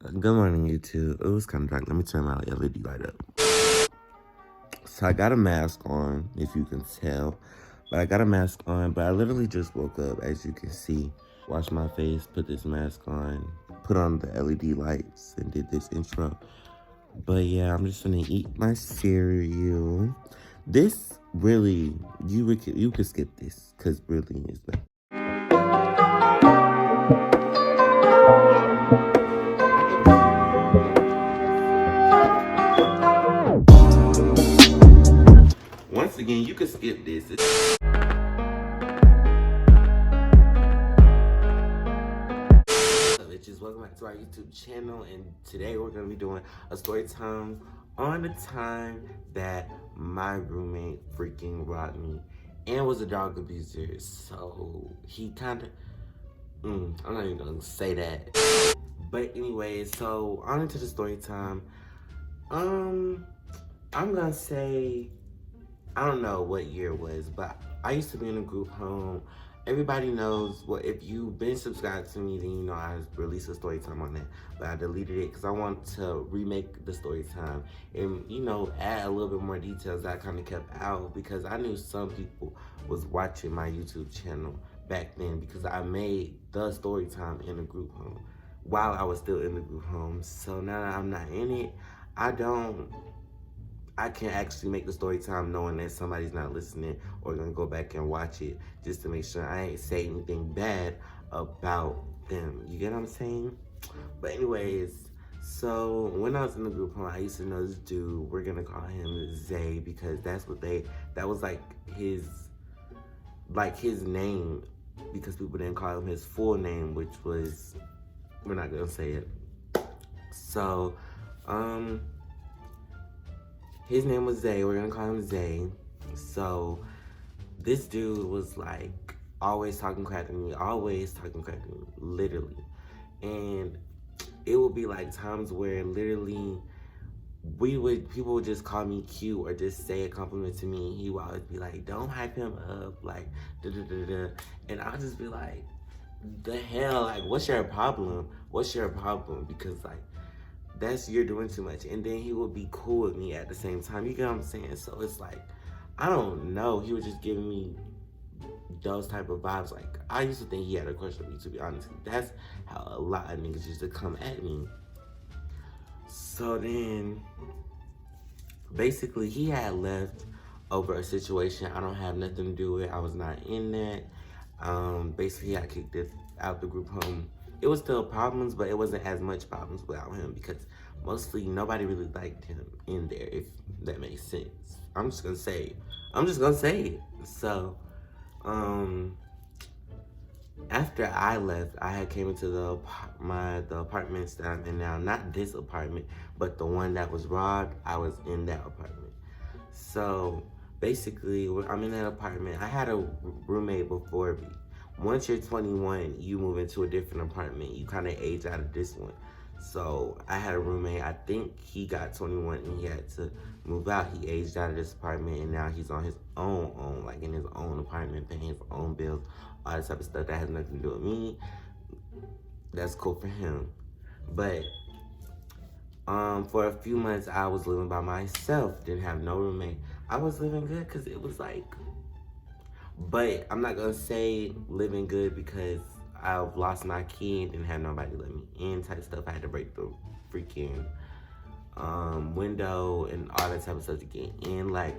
Good morning, YouTube. It was kind of dark. Let me turn my LED light up. So I got a mask on, if you can tell. But I got a mask on, but I literally just woke up, as you can see. Washed my face, put this mask on, put on the LED lights, and did this intro. But yeah, I'm just gonna eat my cereal. This really, you could skip this, because really it's not. Once again, you could skip this. Bitches, welcome back to our YouTube channel, and today we're gonna be doing a story time on the time that my roommate freaking robbed me and was a dog abuser. So he kind of, I'm not even gonna say that. But anyway, so on into the story time. I'm gonna say, I don't know what year it was, but I used to be in a group home. Everybody knows, well, if you've been subscribed to me, then you know I released a story time on that. But I deleted it because I want to remake the story time and, you know, add a little bit more details that I kind of kept out because I knew some people was watching my YouTube channel back then because I made the story time in a group home while I was still in the group home. So now that I'm not in it, I can actually make the story time knowing that somebody's not listening or gonna go back and watch it just to make sure I ain't say anything bad about them. You get what I'm saying? But anyways, so when I was in the group home, I used to know this dude. We're gonna call him Zay because that was like his name because people didn't call him his full name, which was, we're not gonna say it. So, his name was Zay. We're gonna call him Zay. So this dude was like always talking crap to me, literally. And it would be like times where literally people would just call me cute or just say a compliment to me. He would always be like, don't hype him up, like da da da da. And I'll just be like, the hell, like what's your problem? Because like you're doing too much. And then he would be cool with me at the same time. You get what I'm saying? So it's like, I don't know. He was just giving me those type of vibes. Like, I used to think he had a crush on me, to be honest. That's how a lot of niggas used to come at me. So then, basically, he had left over a situation I don't have nothing to do with. I was not in that. Basically, I kicked it out the group home. It was still problems, but it wasn't as much problems without him because mostly nobody really liked him in there, if that makes sense. I'm just gonna say it. So, after I left, I had came into the apartments that I'm in now. Not this apartment, but the one that was robbed. I was in that apartment. So basically, I'm in that apartment. I had a roommate before me. Once you're 21, you move into a different apartment. You kind of age out of this one. So I had a roommate. I think he got 21 and he had to move out. He aged out of this apartment and now he's on his own, like in his own apartment, paying his own bills, all this type of stuff that has nothing to do with me. That's cool for him. But for a few months, I was living by myself. Didn't have no roommate. I was living good because it was like, but I'm not gonna say living good because I've lost my key and didn't have nobody let me in type stuff. I had to break the freaking window and all that type of stuff to get in. Like,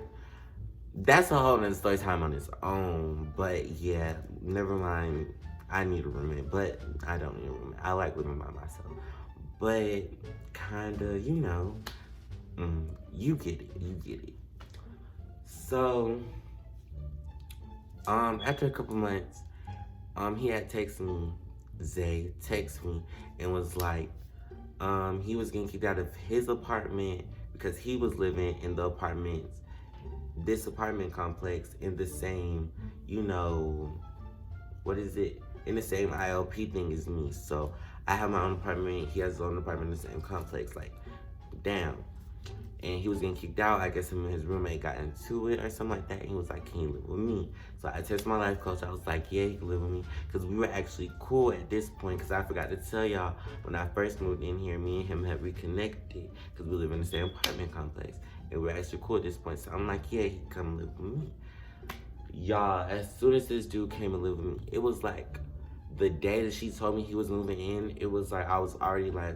that's a whole nother story time on its own. But yeah, never mind. I need a roommate, but I don't need a roommate. I like living by myself. But kinda, you know, you get it. So, after a couple months, he had Zay texted me and was like, he was getting kicked out of his apartment because he was living in this apartment complex in the same, you know, in the same ILP thing as me. So I have my own apartment, he has his own apartment in the same complex, like, damn. and he was getting kicked out. I guess him and his roommate got into it or something like that. And he was like, can you live with me? So I texted my life coach. I was like, yeah, he can live with me. Because we were actually cool at this point. Because I forgot to tell y'all, when I first moved in here, me and him had reconnected. Because we live in the same apartment complex. And we were actually cool at this point. So I'm like, yeah, he can come live with me. Y'all, as soon as this dude came and lived with me, it was like, the day that she told me he was moving in, it was like, I was already like,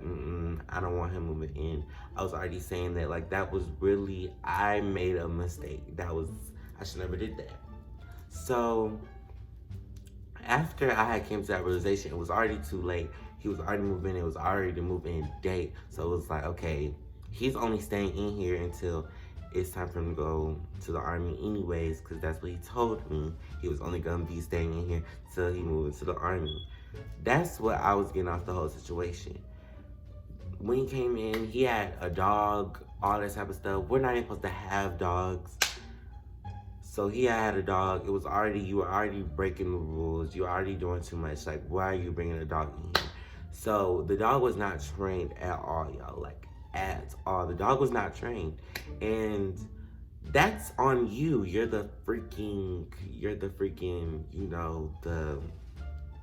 I don't want him moving in. I was already saying that, like, that was really, I made a mistake. I should never did that. So, after I had came to that realization, it was already too late. He was already moving in. It was already the move-in date. So it was like, okay, he's only staying in here until it's time for him to go to the Army anyways, because that's what he told me. He was only going to be staying in here till he moved into the Army. That's what I was getting off the whole situation. When he came in, he had a dog, all that type of stuff. We're not even supposed to have dogs. So he had a dog. It was already, you were already breaking the rules. You were already doing too much. Like, why are you bringing a dog in here? So the dog was not trained at all, y'all. Like, at all. The dog was not trained. And that's on you. You're the freaking, you know, the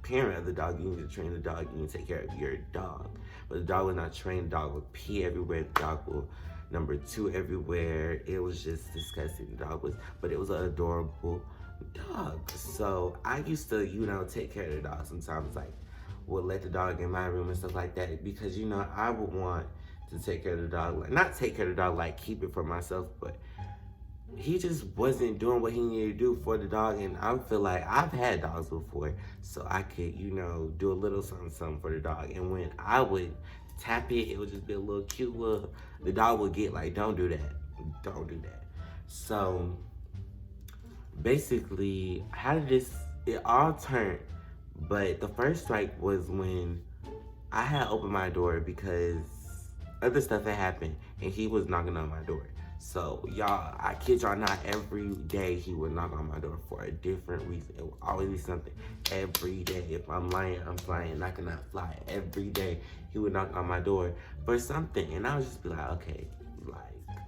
parent of the dog. You need to train the dog. You need to take care of your dog. But the dog was not trained. The dog would pee everywhere. The dog will number 2 everywhere. It was just disgusting. The dog was, but it was an adorable dog. So I used to, you know, take care of the dog sometimes. Like, would let the dog in my room and stuff like that, because, you know, I would want to take care of the dog. Like, not take care of the dog, like keep it for myself, but he just wasn't doing what he needed to do for the dog. And I feel like I've had dogs before, so I could, you know, do a little something for the dog. And when I would tap it, it would just be a little cute little, the dog would get like, don't do that. Don't do that. So basically, how did it all turned? But the first strike was when I had opened my door because other stuff had happened and he was knocking on my door. So y'all, I kid y'all not, every day he would knock on my door for a different reason. It would always be something every day. If I'm lying, I'm flying. I cannot fly. Every day he would knock on my door for something. And I would just be like, okay, like,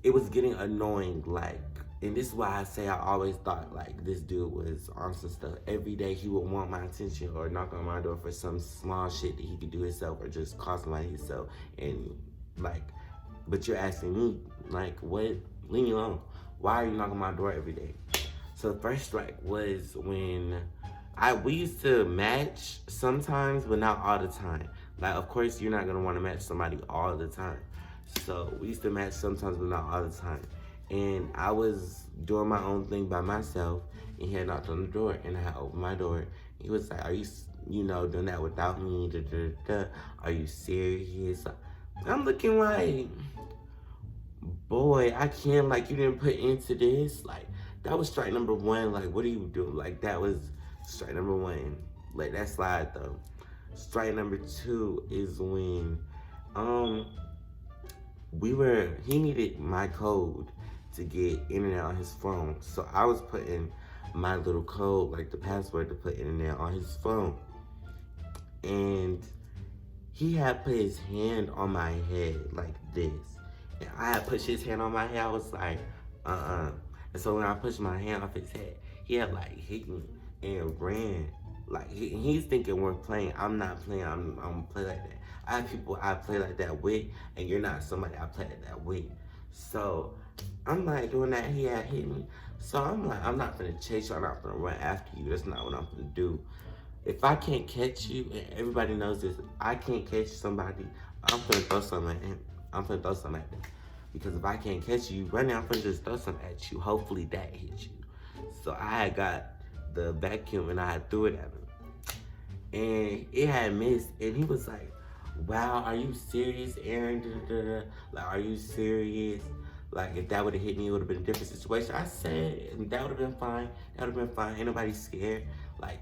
it was getting annoying, like, and this is why I say I always thought, like, this dude was on some stuff. Every day he would want my attention or knock on my door for some small shit that he could do himself or just call somebody himself. And, like, but you're asking me, like, what? Leave me alone. Why are you knocking on my door every day? So the first strike was when we used to match sometimes, but not all the time. Like, of course, you're not going to want to match somebody all the time. So we used to match sometimes, but not all the time. And I was doing my own thing by myself, and he had knocked on the door, and I had opened my door. He was like, are you, you know, doing that without me? Da, da, da. Are you serious? I'm looking like, boy, I can't, like, you didn't put into this. Like, that was strike number 1. Like, what are you doing? Like, that was strike number 1. Let that slide, though. Strike number 2 is when, he needed my code to get internet on his phone. So I was putting my little code, like the password to put internet on his phone. And he had put his hand on my head like this. And I had pushed his hand on my head. I was like, And so when I pushed my hand off his head, he had like hit me and ran. Like, he's thinking we're playing. I'm not playing. I'm gonna play like that. I have people I play like that with, and you're not somebody I play like that with. So I'm like doing that. He had hit me. So I'm like, I'm not gonna chase you. I'm not gonna run after you. That's not what I'm gonna do. If I can't catch you, and everybody knows this, I can't catch somebody, I'm gonna throw something at him. I'm gonna throw something at them. Because if I can't catch you running, I'm gonna just throw something at you. Hopefully that hits you. So I had got the vacuum and I had threw it at him. And it had missed. And he was like, wow, are you serious, Aaron? Da, da, da. Like, are you serious? Like, if that would have hit me, it would have been a different situation. I said, that would have been fine. That would have been fine. Ain't nobody scared. Like,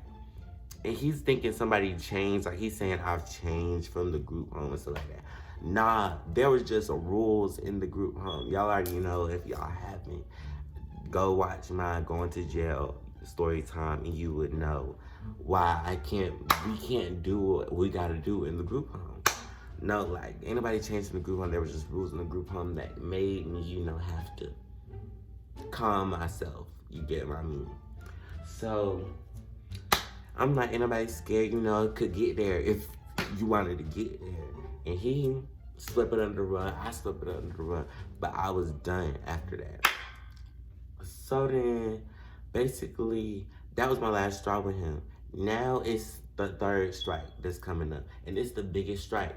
and he's thinking somebody changed. Like, he's saying I've changed from the group home and stuff like that. Nah, there was just rules in the group home. Y'all already know. If y'all haven't, go watch my Going to Jail story time and you would know why we can't do what we gotta do in the group home. No, like, ain't nobody changed in the group home. There was just rules in the group home that made me, have to calm myself. You get what I mean? So, I'm like, ain't nobody scared, could get there if you wanted to get there. And he swept it under the rug. I swept it under the rug. But I was done after that. So then, basically, that was my last straw with him. Now it's the third strike that's coming up. And it's the biggest strike.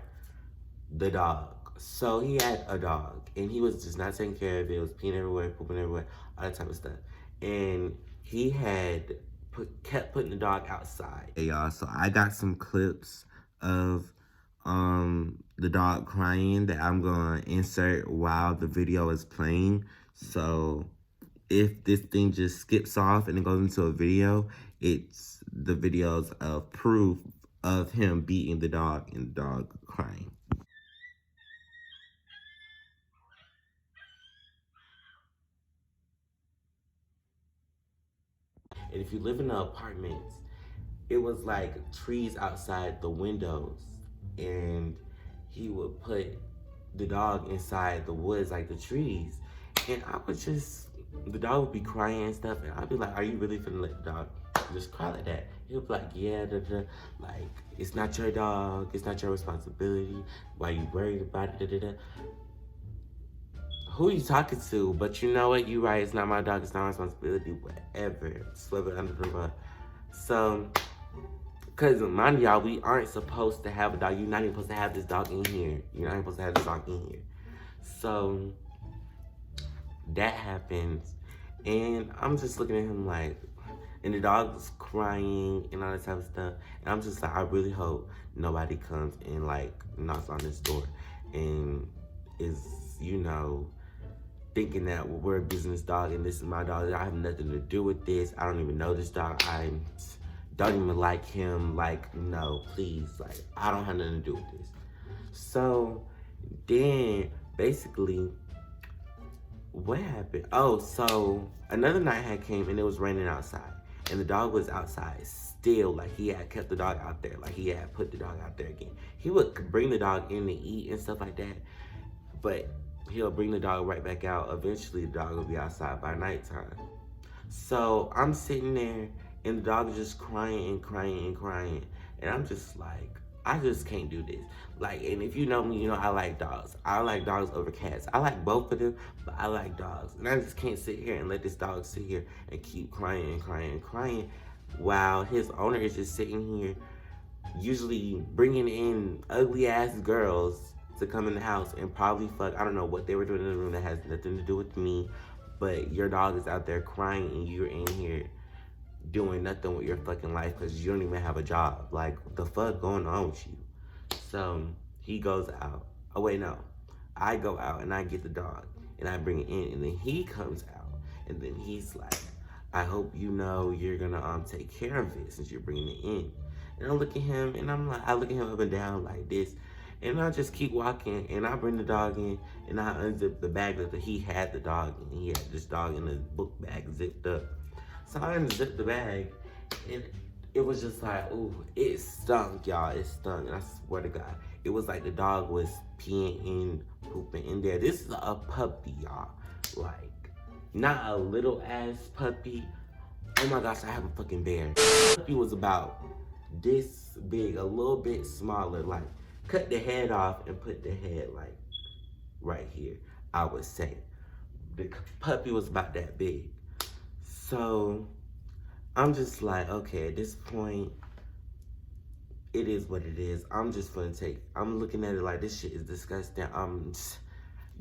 The dog. So he had a dog. And he was just not taking care of it. It was peeing everywhere, pooping everywhere, all that type of stuff. And he had kept putting the dog outside. Hey y'all, so I got some clips of the dog crying that I'm gonna insert while the video is playing. So if this thing just skips off and it goes into a video, it's the videos of proof of him beating the dog and the dog crying. And if you live in the apartments, it was like trees outside the windows, and he would put the dog inside the woods, like the trees. And I would the dog would be crying and stuff, and I'd be like, are you really finna let the dog just cry like that? He'll be like, yeah, like, it's not your dog, it's not your responsibility, why you worried about it, Who are you talking to? But you know what, you right, it's not my dog, it's not my responsibility, whatever. Sweep it under the rug. So, because mind y'all, we aren't supposed to have a dog. You're not even supposed to have this dog in here. You're not even supposed to have this dog in here. So, that happens. And I'm just looking at him like, and the dog's crying and all that type of stuff. And I'm just like, I really hope nobody comes and like knocks on this door and is, thinking that we're a business dog and this is my dog. I have nothing to do with this. I don't even know this dog. I don't even like him. Like, no, please. Like, I don't have nothing to do with this. So then basically, what happened? Oh, so another night had came and it was raining outside. And the dog was outside still. Like, he had kept the dog out there. Like, he had put the dog out there again. He would bring the dog in to eat and stuff like that. But he'll bring the dog right back out. Eventually, the dog will be outside by nighttime. So I'm sitting there, and the dog is just crying and crying and crying. And I'm just like, I just can't do this. Like, and if you know me, you know I like dogs. I like dogs over cats. I like both of them, but I like dogs. And I just can't sit here and let this dog sit here and keep crying and crying and crying while his owner is just sitting here, usually bringing in ugly-ass girls to come in the house and probably fuck. I don't know what they were doing in the room that has nothing to do with me, but your dog is out there crying and you're in here doing nothing with your fucking life because you don't even have a job. Like, what the fuck going on with you? So he goes out. Oh wait, no. I go out and I get the dog and I bring it in, and then he comes out and then he's like, I hope you know you're gonna take care of it since you're bringing it in. And I look at him and I'm like, I look at him up and down like this. And I just keep walking, and I bring the dog in, and I unzip the bag that he had the dog in. He had this dog in a book bag zipped up. So I unzipped the bag, and it was just like, ooh, it stunk, y'all. It stunk, and I swear to God. It was like the dog was peeing and pooping in there. This is a puppy, y'all. Like, not a little ass puppy. Oh my gosh, I have a fucking bear. The puppy was about this big, a little bit smaller, like, cut the head off and put the head like right here, I would say. The puppy was about that big. So I'm just like, okay, at this point, it is what it is. I'm just gonna I'm looking at it like, this shit is disgusting.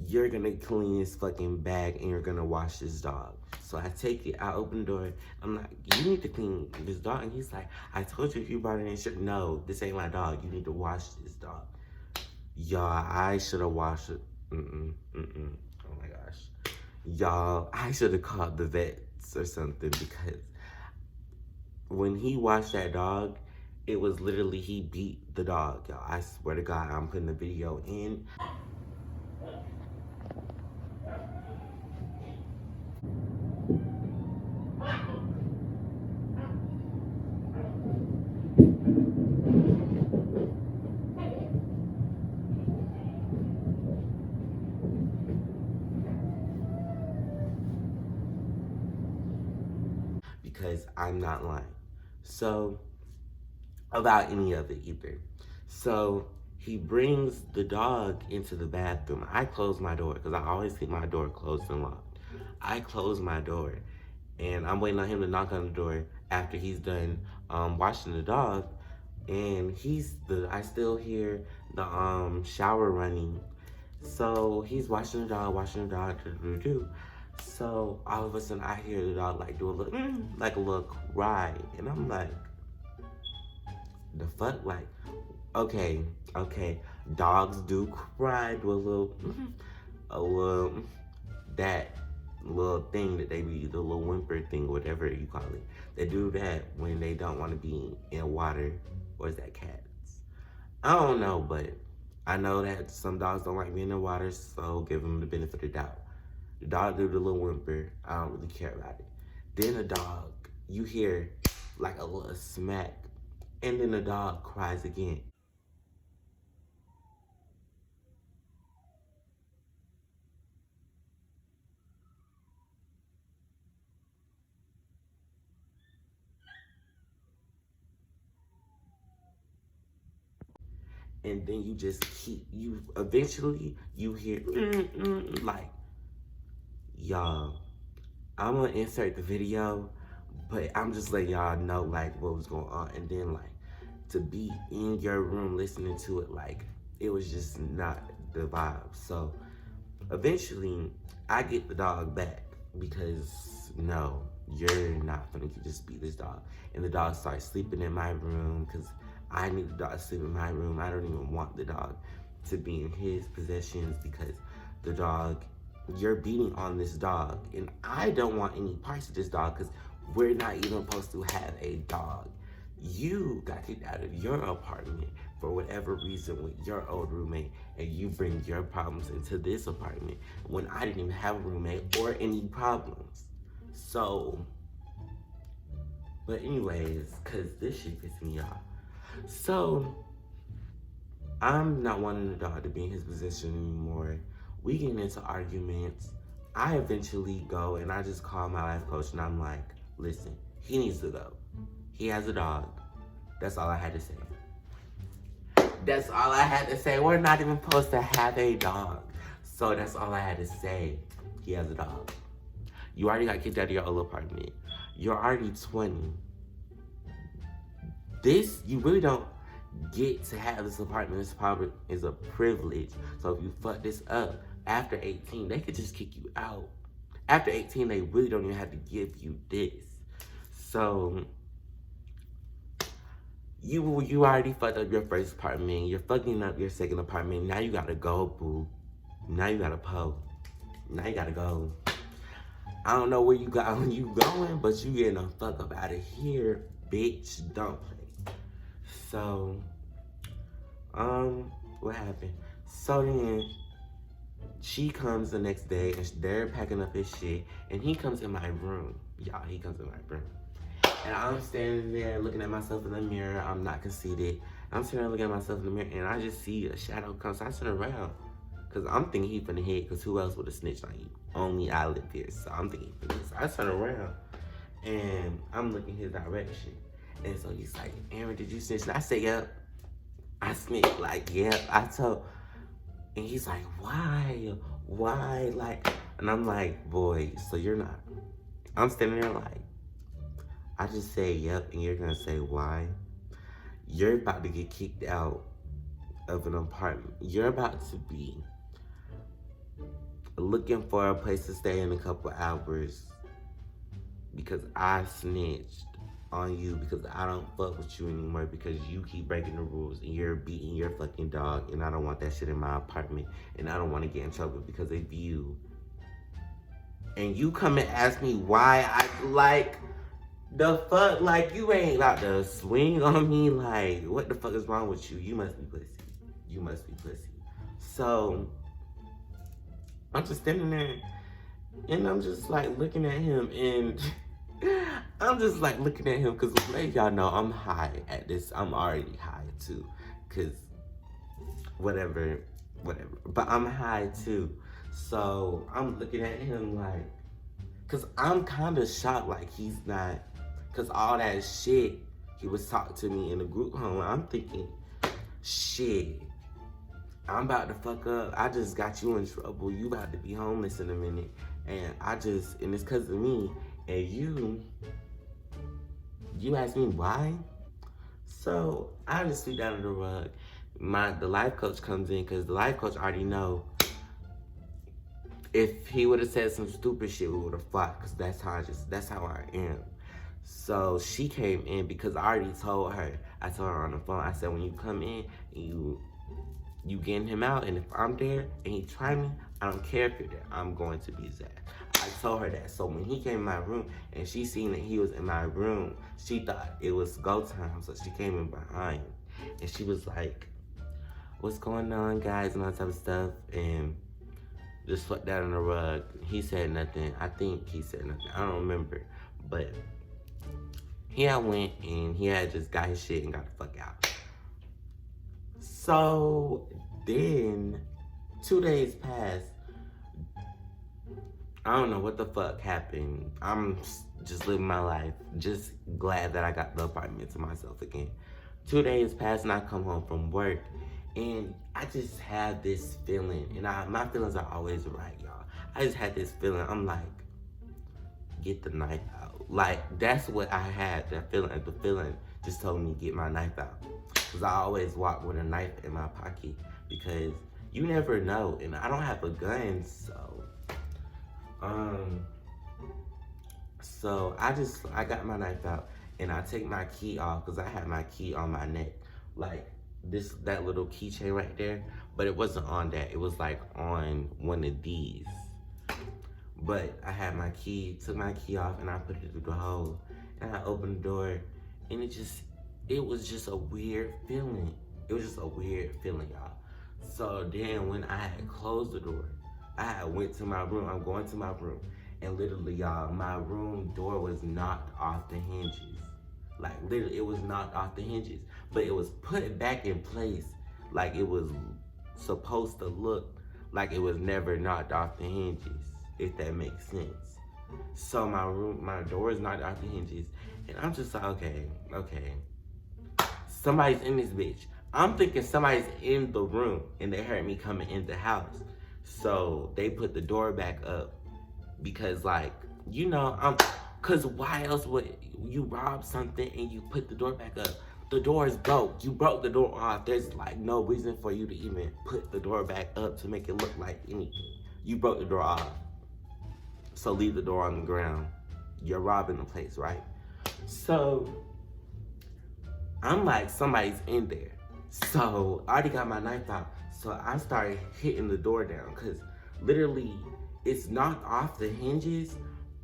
You're gonna clean this fucking bag and you're gonna wash this dog. So I take it, I open the door, I'm like, you need to clean this dog. And he's like, I told you if you brought it in, shit. No, this ain't my dog. You need to wash this dog. Y'all, I should have washed it. Oh my gosh. Y'all, I should have called the vets or something, because when he washed that dog, it was literally, he beat the dog, y'all. I swear to God, I'm putting the video in. I'm not lying. So, about any of it either. So, he brings the dog into the bathroom. I close my door because I always keep my door closed and locked. I close my door and I'm waiting on him to knock on the door after he's done washing the dog. And I still hear the shower running. So he's washing the dog, do. So all of a sudden I hear the dog like do a little, like a little cry. And I'm like, the fuck? Like, okay, dogs do cry, do a little, that little thing that they be, the little whimper thing, whatever you call it. They do that when they don't want to be in water. Or is that cats? I don't know, but I know that some dogs don't like being in water, so give them the benefit of the doubt. The dog do the little whimper. I don't really care about it. Then the dog, you hear like a little smack, and then the dog cries again. And then you just eventually you hear, like, y'all, I'm gonna insert the video, but I'm just letting y'all know, like, what was going on. And then, like, to be in your room listening to it, like, it was just not the vibe. So, eventually, I get the dog back because, no, you're not gonna just beat this dog. And the dog starts sleeping in my room because I need the dog to sleep in my room. I don't even want the dog to be in his possessions because the dog, you're beating on this dog. And I don't want any parts of this dog because we're not even supposed to have a dog. You got kicked out of your apartment for whatever reason with your old roommate, and you bring your problems into this apartment when I didn't even have a roommate or any problems. So, but anyways, cause this shit pisses me off. So, I'm not wanting the dog to be in his position anymore. We getting into arguments. I eventually go and I just call my life coach and I'm like, listen, he needs to go. He has a dog. That's all I had to say. That's all I had to say. We're not even supposed to have a dog. So that's all I had to say. He has a dog. You already got kicked out of your old apartment. You're already 20. You really don't get to have this apartment. This apartment is a privilege. So if you fuck this up after 18, they could just kick you out. After 18, they really don't even have to give you this. So you already fucked up your first apartment. You're fucking up your second apartment. Now you gotta go, boo. Now you gotta po. Now you gotta go. I don't know where you going, but you getting the fuck up out of here, bitch. Don't play. So, what happened? So then, she comes the next day, and they're packing up his shit, and he comes in my room. Y'all, he comes in my room. And I'm standing there looking at myself in the mirror. I'm not conceited. I'm sitting there looking at myself in the mirror, and I just see a shadow come. So I turn around, because I'm thinking he finna hit, because who else would have snitched on you? Only I live here, so I'm thinking he finna hit. So I turn around, and I'm looking his direction. And so he's like, Aaron, did you snitch? And I say, yep. I snitched, like, yep. And he's like, why? Why? Like, and I'm like, boy, so you're not. I'm standing there like, I just say, yep, and you're gonna say, why? You're about to get kicked out of an apartment. You're about to be looking for a place to stay in a couple hours because I snitched on you because I don't fuck with you anymore because you keep breaking the rules and you're beating your fucking dog and I don't want that shit in my apartment and I don't want to get in trouble because of you. And you come and ask me why I like the fuck, like you ain't about to swing on me, like what the fuck is wrong with you? You must be pussy. You must be pussy. So I'm just standing there and I'm just like looking at him and I'm just like looking at him because like y'all know I'm high at this. I'm already high too because whatever. But I'm high too. So I'm looking at him like, because I'm kind of shocked like he's not, Cause all that shit, he was talking to me in the group home. I'm thinking, shit, I'm about to fuck up. I just got you in trouble. You about to be homeless in a minute. And it's cause of me. And you asked me why? So I just sweep down the rug. The life coach comes in because the life coach already know if he would have said some stupid shit, we would have fought. Cause that's how I am. So she came in because I already told her. I told her on the phone. I said, when you come in and you getting him out, and if I'm there and he try me, I don't care if you're there. I'm going to be his ass. I told her that. So when he came in my room and she seen that he was in my room, she thought it was go time. So she came in behind and she was like, what's going on, guys, and all that type of stuff, and just swept down on the rug. He said nothing. I think he said nothing. I don't remember. But he had went and he had just got his shit and got the fuck out. So then 2 days passed. I don't know what the fuck happened. I'm just living my life. Just glad that I got the apartment to myself again. 2 days passed and I come home from work. And I just had this feeling. And my feelings are always right, y'all. I just had this feeling. I'm like, get the knife out. Like, that's what I had, that feeling. The feeling just told me to get my knife out. Because I always walk with a knife in my pocket. Because you never know. And I don't have a gun, so I got my knife out and I take my key off because I had my key on my neck, like that little keychain right there, but it wasn't on that. It was like on one of these. But I had my key, took my key off, and I put it through the hole, and I opened the door, and it was just a weird feeling. It was just a weird feeling, y'all. So then when I had closed the door, I had went to my room. I'm going to my room. And literally, y'all, my room door was knocked off the hinges. Like, literally, it was knocked off the hinges. But it was put back in place like it was supposed to look like it was never knocked off the hinges, if that makes sense. So my door is knocked off the hinges. And I'm just like, okay. Somebody's in this bitch. I'm thinking somebody's in the room and they heard me coming in the house. So they put the door back up because, like, cause why else would you rob something and you put the door back up? The door is broke. You broke the door off. There's like no reason for you to even put the door back up to make it look like anything. You broke the door off. So leave the door on the ground. You're robbing the place, right? So I'm like, somebody's in there. So I already got my knife out. So I started hitting the door down because literally it's knocked off the hinges,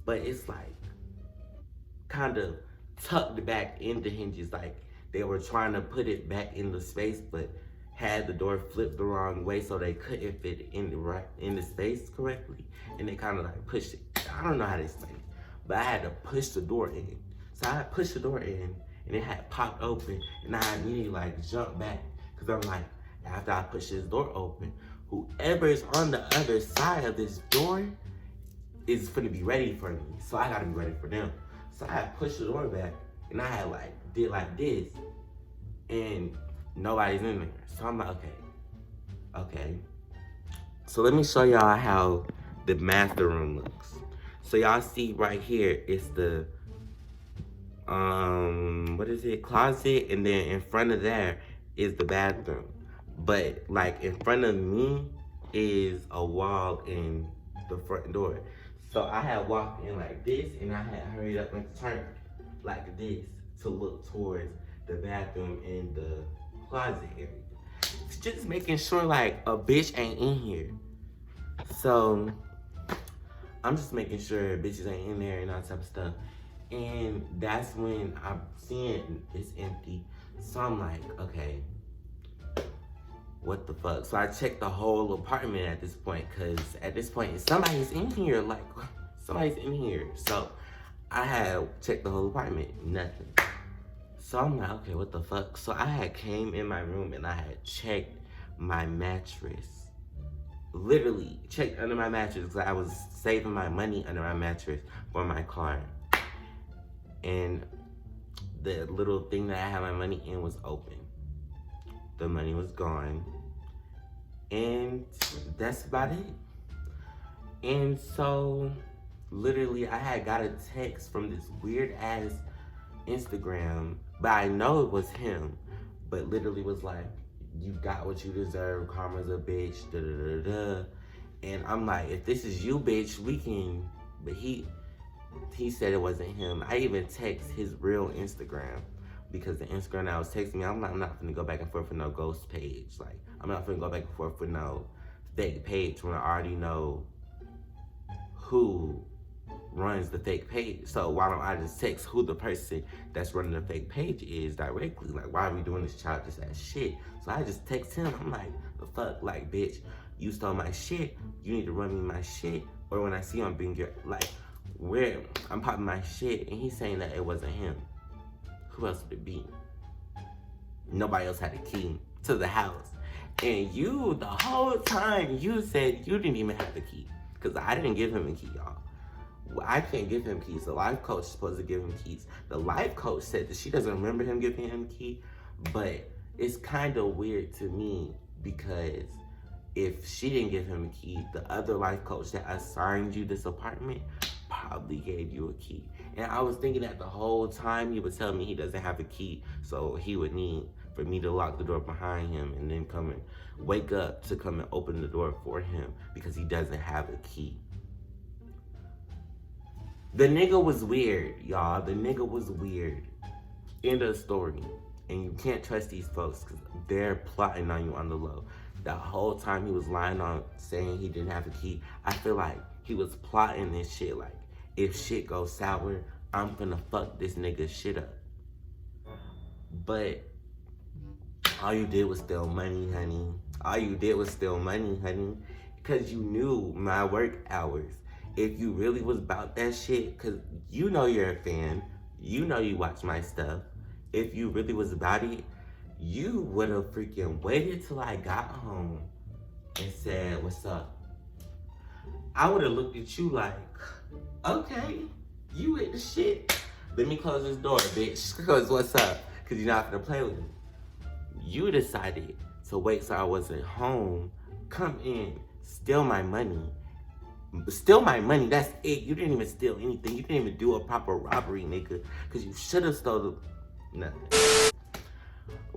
but it's like kind of tucked back in the hinges. Like they were trying to put it back in the space, but had the door flipped the wrong way so they couldn't fit it in the space correctly. And they kind of like pushed it. I don't know how to explain it, but I had to push the door in. So I pushed the door in and it had popped open and I immediately like jumped back because I'm like, after I push this door open, whoever is on the other side of this door is gonna be ready for me. So I gotta be ready for them. So I had pushed the door back and I had did like this and nobody's in there. So I'm like, okay. So let me show y'all how the master room looks. So y'all see right here, it's the, closet, and then in front of there is the bathroom. But like in front of me is a wall in the front door. So I had walked in like this and I had hurried up and turned like this to look towards the bathroom and the closet area. Just making sure like a bitch ain't in here. So I'm just making sure bitches ain't in there and all that type of stuff. And that's when I'm seeing it's empty. So I'm like, okay, what the fuck? So I checked the whole apartment at this point, because at this point, somebody's in here. Like, somebody's in here. So I had checked the whole apartment, nothing. So I'm like, okay, what the fuck? So I had came in my room and I had checked my mattress. Literally checked under my mattress because I was saving my money under my mattress for my car. And the little thing that I had my money in was open. The money was gone. And that's about it. And so, literally, I had got a text from this weird ass Instagram, but I know it was him. But literally was like, you got what you deserve, karma's a bitch, da da da da. And I'm like, if this is you, bitch, we can. But he said it wasn't him. I even text his real Instagram, because the Instagram that was texting me, I'm not gonna go back and forth with no ghost page. Like, I'm not gonna go back and forth with no fake page when I already know who runs the fake page. So why don't I just text who the person that's running the fake page is directly? Like, why are we doing this childish ass shit? So I just text him. I'm like, the fuck, like, bitch, you stole my shit. You need to run me my shit. Or when I see him being like, where I'm popping my shit, and he's saying that it wasn't him. Who else would it be? Nobody else had a key to the house. And you, the whole time, you said you didn't even have the key. Because I didn't give him a key, y'all. I can't give him keys. The life coach is supposed to give him keys. The life coach said that she doesn't remember him giving him a key. But it's kind of weird to me, because if she didn't give him a key, the other life coach that assigned you this apartment probably gave you a key. And I was thinking that the whole time he would tell me he doesn't have a key, so he would need for me to lock the door behind him and then come and wake up to come and open the door for him because he doesn't have a key. The nigga was weird, y'all. The nigga was weird. End of story. And you can't trust these folks because they're plotting on you on the low. The whole time he was lying on saying he didn't have a key, I feel like he was plotting this shit. Like, if shit goes sour, I'm gonna fuck this nigga shit up. But all you did was steal money, honey. All you did was steal money, honey. Because you knew my work hours. If you really was about that shit, because you know you're a fan. You know you watch my stuff. If you really was about it, you would have freaking waited till I got home and said, what's up? I would have looked at you like, okay, you with the shit. Let me close this door, bitch, because what's up? Because you're not gonna play with me. You decided to wait till I wasn't home, come in, steal my money. Steal my money, that's it. You didn't even steal anything. You didn't even do a proper robbery, nigga. Because you should have stole nothing.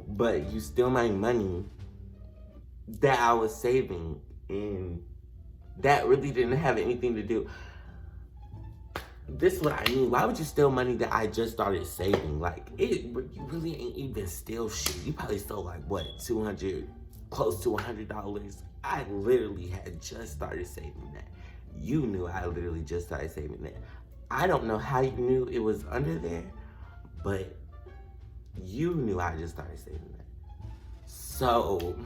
But you steal my money that I was saving. And that really didn't have anything to do. This is what I mean. Why would you steal money that I just started saving? Like, you really ain't even steal shit. You probably stole like, what, $200, close to $100. I literally had just started saving that. You knew I literally just started saving that. I don't know how you knew it was under there, but you knew I just started saving that. So,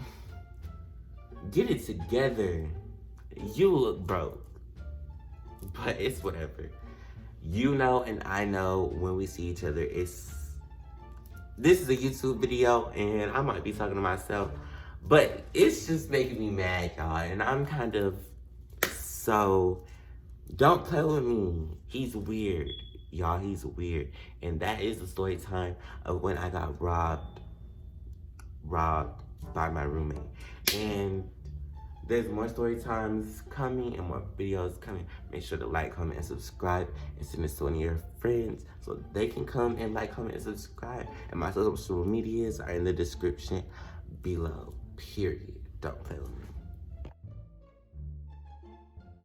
get it together. You look broke, but it's whatever. You know and I know when we see each other, this is a YouTube video and I might be talking to myself, but it's just making me mad, y'all, and I'm kind of, so don't play with me. He's weird, y'all, he's weird. And that is the story time of when I got robbed by my roommate. And there's more story times coming and more videos coming. Make sure to like, comment, and subscribe, and send this to one of your friends so they can come and like, comment, and subscribe. And my social medias are in the description below, period. Don't play with me.